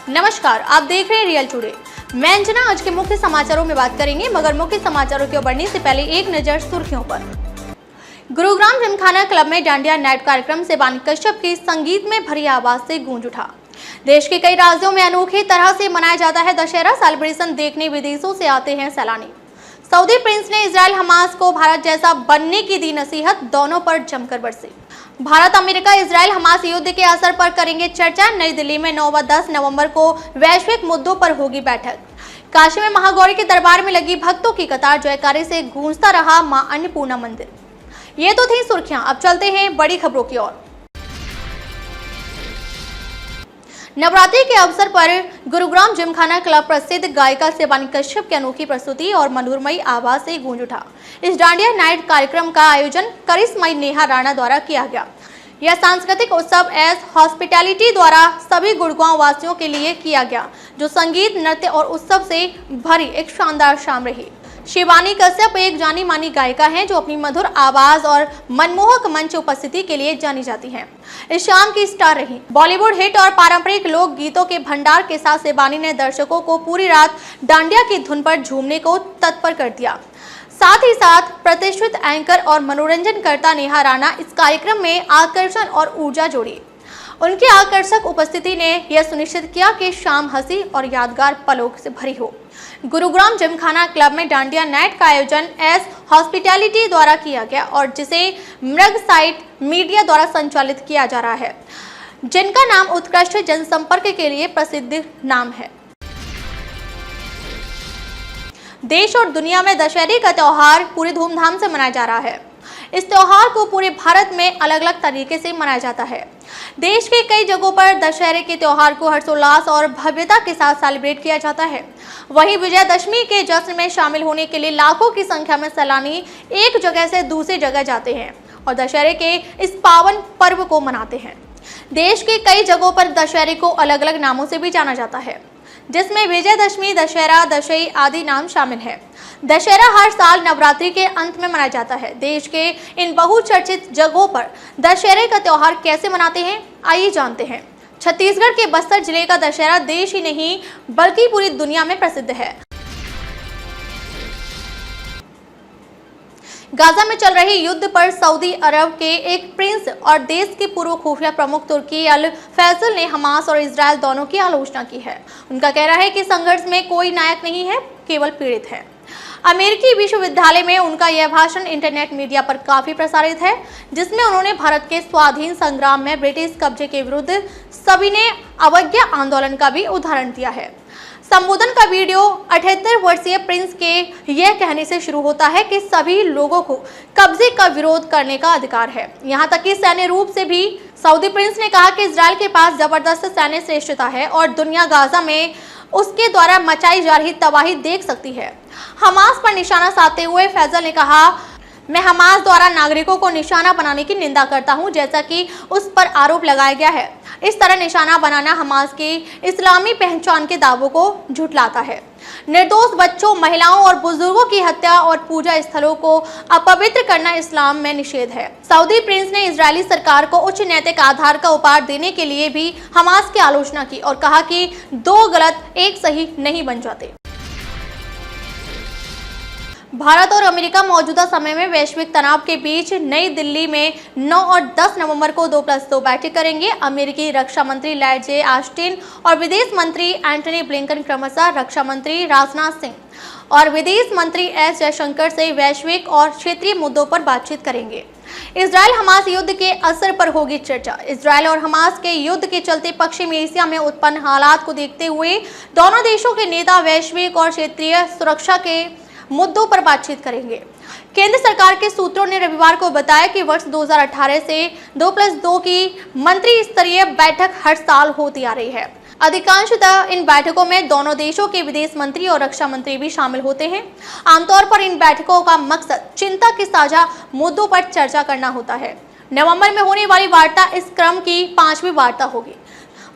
नमस्कार, आप देख रहे हैं रियल टुडे। मैं अंजना। आज के मुख्य समाचारों में बात करेंगे, मगर मुख्य समाचारों की ओर बढ़ने से पहले एक नजर सुर्खियों पर। गुरुग्राम जिमखाना क्लब में डांडिया नाइट कार्यक्रम शिवानी कश्यप की संगीत में भरी आवाज से गूंज उठा। देश के कई राज्यों में अनोखे तरह से मनाया जाता है दशहरा सेलिब्रेशन देखने विदेशों से आते हैं सैलानी। सऊदी प्रिंस ने इजराइल हमास को भारत जैसा बनने की दी नसीहत, दोनों पर जमकर बरसे। भारत अमेरिका इजराइल हमास युद्ध के असर पर करेंगे चर्चा। नई दिल्ली में 9 व 10 नवंबर को वैश्विक मुद्दों पर होगी बैठक। काशी में महागौरी के दरबार में लगी भक्तों की कतार, जयकारे से गूंजता रहा मां अन्नपूर्णा मंदिर। ये तो थी सुर्खियां, अब चलते हैं बड़ी खबरों की ओर। नवरात्रि के अवसर पर गुरुग्राम जिमखाना क्लब प्रसिद्ध गायिका शिवानी कश्यप की अनोखी प्रस्तुति और मनोरमयी आवाज से गूंज उठा। इस डांडिया नाइट कार्यक्रम का आयोजन करिश्माई नेहा राणा द्वारा किया गया। यह सांस्कृतिक उत्सव एस हॉस्पिटैलिटी द्वारा सभी गुड़गांव वासियों के लिए किया गया, जो संगीत, नृत्य और उत्सव से भरी एक शानदार शाम रही। शिवानी कश्यप एक जानी मानी गायिका हैं, जो अपनी मधुर आवाज और मनमोहक मंच उपस्थिति के लिए जानी जाती हैं। इस शाम की स्टार रही। बॉलीवुड हिट और पारंपरिक लोक गीतों के भंडार के साथ शिवानी ने दर्शकों को पूरी रात डांडिया की धुन पर झूमने को तत्पर कर दिया। साथ ही साथ प्रतिष्ठित एंकर और मनोरंजनकर्ता नेहा राणा इस कार्यक्रम में आकर्षण और ऊर्जा जोड़ी। उनकी आकर्षक उपस्थिति ने यह सुनिश्चित किया कि शाम हंसी और यादगार पलों से भरी हो। गुरुग्राम जिमखाना क्लब में डांडिया नाइट का आयोजन एस हॉस्पिटैलिटी द्वारा किया गया और जिसे मृग साइट मीडिया द्वारा संचालित किया जा रहा है, जिनका नाम उत्कृष्ट जनसंपर्क के लिए प्रसिद्ध नाम है। देश और दुनिया में दशहरे का त्योहार पूरी धूमधाम से मनाया जा रहा है। इस त्योहार को पूरे भारत में अलग अलग तरीके से मनाया जाता है। देश के कई जगहों पर दशहरे के त्योहार को हर्षोल्लास और भव्यता के साथ सेलिब्रेट किया जाता है। वहीं विजयदशमी के जश्न में शामिल होने के लिए लाखों की संख्या में सैलानी एक जगह से दूसरी जगह जाते हैं और दशहरे के इस पावन पर्व को मनाते हैं। देश के कई जगहों पर दशहरे को अलग अलग नामों से भी जाना जाता है, जिसमें विजयदशमी, दशहरा, दशई आदि नाम शामिल है। दशहरा हर साल नवरात्रि के अंत में मनाया जाता है। देश के इन बहुचर्चित जगहों पर दशहरे का त्योहार कैसे मनाते हैं, आइए जानते हैं। छत्तीसगढ़ के बस्तर जिले का दशहरा देश ही नहीं बल्कि पूरी दुनिया में प्रसिद्ध है। गाजा में चल रहे युद्ध पर सऊदी अरब के एक प्रिंस और देश के पूर्व खुफिया प्रमुख तुर्की अल फैसल ने हमास और इजरायल दोनों की आलोचना की है। उनका कहना है कि संघर्ष में कोई नायक नहीं है, केवल पीड़ित है। अमेरिकी विश्वविद्यालय में उनका यह भाषण इंटरनेट मीडिया पर काफी प्रसारित है, जिसमें उन्होंने भारत के स्वाधीन संग्राम में ब्रिटिश कब्जे के विरुद्ध सविनय अवज्ञा आंदोलन का भी उदाहरण दिया है। संबोधन का वीडियो 78 वर्षीय प्रिंस के यह कहने से शुरू होता है कि सभी लोगों को कब्जे का विरोध करने का अधिकार है, यहाँ तक कि सैन्य रूप से भी। सऊदी प्रिंस ने कहा कि इजरायल के पास जबरदस्त सैन्य श्रेष्ठता है और दुनिया गाजा में उसके द्वारा मचाई जा रही तबाही देख सकती है। हमास पर निशाना साधते हुए फैजल ने कहा, मैं हमास द्वारा नागरिकों को निशाना बनाने की निंदा करता हूं, जैसा कि उस पर आरोप लगाया गया है। इस तरह निशाना बनाना हमास की इस्लामी पहचान के दावों को झुठलाता है। निर्दोष बच्चों, महिलाओं और बुजुर्गों की हत्या और पूजा स्थलों को अपवित्र करना इस्लाम में निषेध है। सऊदी प्रिंस ने इजरायली सरकार को उच्च नैतिक आधार का उपहार देने के लिए भी हमास की आलोचना की और कहा कि दो गलत एक सही नहीं बन जाते। भारत और अमेरिका मौजूदा समय में वैश्विक तनाव के बीच नई दिल्ली में 9 और 10 नवंबर को 2+2 बैठक करेंगे। अमेरिकी रक्षा मंत्री लॉयड जे ऑस्टिन और विदेश मंत्री एंटनी ब्लिंकन क्रमशः रक्षा मंत्री राजनाथ सिंह और विदेश मंत्री एस जयशंकर से वैश्विक और क्षेत्रीय मुद्दों पर बातचीत करेंगे। इजराइल हमास युद्ध के असर पर होगी चर्चा। इजराइल और हमास के युद्ध के चलते पश्चिमी एशिया में उत्पन्न हालात को देखते हुए दोनों देशों के नेता वैश्विक और क्षेत्रीय सुरक्षा के मुद्दों पर बातचीत करेंगे। केंद्र सरकार के सूत्रों ने रविवार को बताया कि वर्ष 2018 से 2+2 की मंत्री स्तरीय बैठक हर साल होती आ रही है। अधिकांशतः इन बैठकों में दोनों देशों के विदेश मंत्री और रक्षा मंत्री भी शामिल होते हैं। आमतौर पर इन बैठकों का मकसद चिंता के साझा मुद्दों पर चर्चा करना होता है। नवंबर में होने वाली वार्ता इस क्रम की 5वीं वार्ता होगी।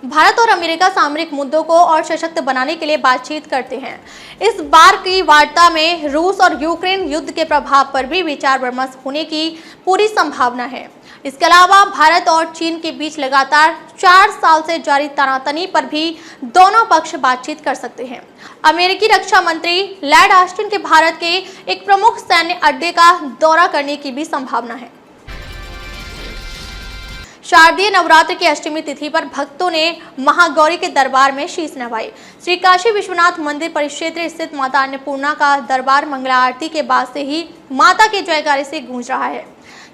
भारत और अमेरिका सामरिक मुद्दों को और सशक्त बनाने के लिए बातचीत करते हैं। इस बार की वार्ता में रूस और यूक्रेन युद्ध के प्रभाव पर भी विचार विमर्श होने की पूरी संभावना है। इसके अलावा भारत और चीन के बीच लगातार 4 साल से जारी तनातनी पर भी दोनों पक्ष बातचीत कर सकते हैं। अमेरिकी रक्षा मंत्री लॉर्ड ऑस्टिन के भारत के एक प्रमुख सैन्य अड्डे का दौरा करने की भी संभावना है। शारदीय नवरात्र की अष्टमी तिथि पर भक्तों ने महागौरी के दरबार में शीश नवाई। श्री काशी विश्वनाथ मंदिर परिक्षेत्र स्थित माता अन्नपूर्णा का दरबार मंगला आरती के बाद से ही माता के जयकारे से गूंज रहा है।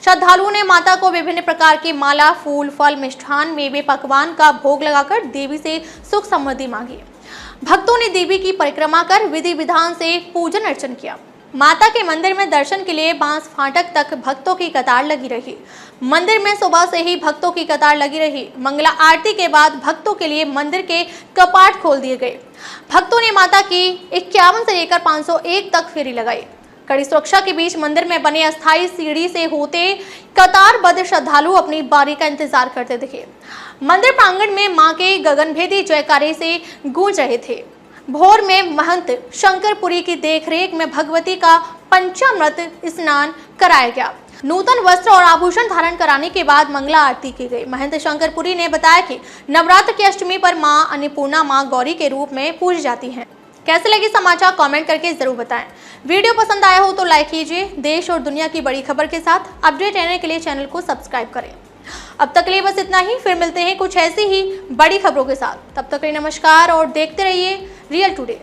श्रद्धालुओं ने माता को विभिन्न प्रकार की माला, फूल, फल, मिष्ठान, मेवे, पकवान का भोग लगाकर देवी से सुख समृद्धि मांगी। भक्तों ने देवी की परिक्रमा कर विधि विधान से पूजन अर्चन किया। माता के मंदिर में दर्शन के लिए बांस फाटक तक भक्तों की कतार लगी रही। मंदिर में सुबह से ही भक्तों की कतार लगी रही। मंगला आरती के बाद भक्तों के लिए मंदिर के कपाट खोल दिए गए। भक्तों ने माता की 51 से लेकर 501 तक फेरी लगाई। कड़ी सुरक्षा के बीच मंदिर में बने अस्थायी सीढ़ी से होते कतारबद्ध श्रद्धालु अपनी बारी का इंतजार करते दिखे। मंदिर प्रांगण में मां के गगनभेदी जयकारे से गूंज रहे थे। भोर में महंत शंकरपुरी की देखरेख में भगवती का पंचामृत स्नान कराया गया। नूतन वस्त्र और आभूषण धारण कराने के बाद मंगला आरती की गई। महंत शंकरपुरी ने बताया कि नवरात्र की अष्टमी पर मां अन्नपूर्णा मां गौरी के रूप में पूजी जाती हैं। कैसे लगे समाचार कमेंट करके जरूर बताएं। वीडियो पसंद आया हो तो लाइक कीजिए। देश और दुनिया की बड़ी खबर के साथ अपडेट रहने के लिए चैनल को सब्सक्राइब करें। अब तक के लिए बस इतना ही। फिर मिलते हैं कुछ ऐसी ही बड़ी खबरों के साथ। तब तक के लिए नमस्कार और देखते रहिए रियल टुडे।